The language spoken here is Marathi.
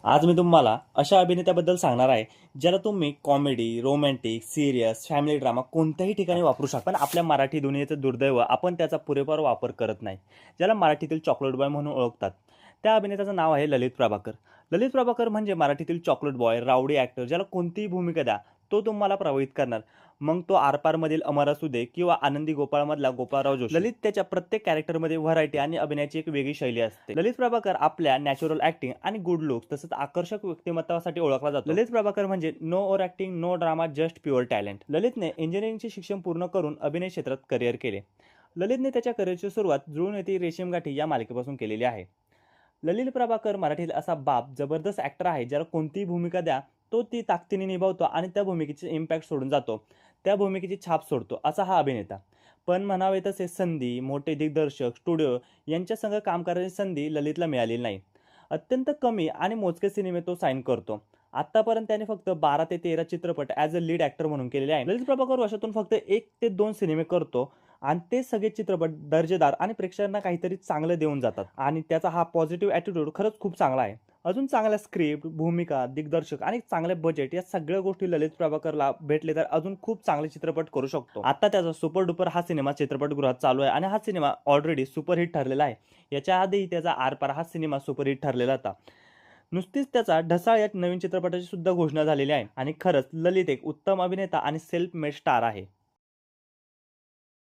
आज मी तुम्हाला अशा अभिनेत्याबद्दल सांगणार आहे ज्याला तुम्ही comedy, romantic, serious, family drama कोणत्याही ठिकाणी वापरू शकता. पण आपल्या मराठी दुनियेचं दुर्दैव आपण त्याचा पुरेपूर वापर करत नाही. ज्याला मराठीतील चॉकलेट बॉय म्हणून ओळखतात. त्या अभिनेत्याचं नाव आहे ललित प्रभाकर. ललित प्रभाकर म्हणजे मराठीतील चॉकलेट बॉय, रावडी ॲक्टर ज्याला कोणतीही भूमिका द्या तो तुम्हाला प्रभावित करणार. मग तो आरपारमधील अमर असू दे किंवा आनंदी गोपाळमधला गोपाळराव जोशी. ललित त्याच्या प्रत्येक कॅरेक्टरमध्ये व्हरायटी आणि अभिनयाची एक वेगळी शैली असते. ललित प्रभाकर आपल्या नॅचरल ॲक्टिंग आणि गुड लुक्स तसंच आकर्षक व्यक्तिमत्वासाठी ओळखला जातो. ललित प्रभाकर म्हणजे no over acting, no drama, just pure talent. ललितने इंजिनिअरिंगचे शिक्षण पूर्ण करून अभिनय क्षेत्रात करिअर केले. ललितने त्याच्या करिअरची सुरुवात जुळून येथे रेशीमगाठी या मालिकेपासून केलेली आहे. ललित प्रभाकर मराठीत असा बाप जबरदस्त ॲक्टर आहे ज्याला कोणतीही भूमिका द्या तो ती ताकदीने निभावतो आणि त्या भूमिकेचे इम्पॅक्ट सोडून जातो. त्या भूमिकेची छाप सोडतो असा हा अभिनेता. पण म्हणावे तसे संधी, मोठे दिग्दर्शक, स्टुडिओ यांच्या संग काम करण्याची संधी ललितला मिळालेली नाही. अत्यंत कमी आणि मोजके सिनेमे तो साईन करतो. आतापर्यंत त्याने फक्त 12 ते 13 चित्रपट ॲज अ लीड ॲक्टर म्हणून केलेले आहे. ललित प्रभाकर वर्षातून फक्त 1 ते 2 सिनेमे करतो आणि ते सगळे चित्रपट दर्जेदार आणि प्रेक्षकांना काहीतरी चांगलं देऊन जातात आणि त्याचा हा पॉझिटिव्ह ॲटिट्यूड खरंच खूप चांगला आहे. अजून चांगल्या स्क्रिप्ट, भूमिका, दिग्दर्शक आणि चांगले बजेट या सगळ्या गोष्टी ललित प्रभाकरला भेटले तर अजून खूप चांगले चित्रपट करू शकतो. आता त्याचा सुपर डुपर हा सिनेमा चित्रपटगृहात चालू आहे आणि हा सिनेमा ऑलरेडी सुपरहिट ठरलेला आहे. याच्या आधीही त्याचा आरपार हा सिनेमा सुपरहिट ठरलेला होता. नुसतीच त्याचा ढसाळ या नवीन चित्रपटाची सुद्धा घोषणा झालेली आहे आणि खरंच ललित एक उत्तम अभिनेता आणि सेल्फ मेड स्टार आहे.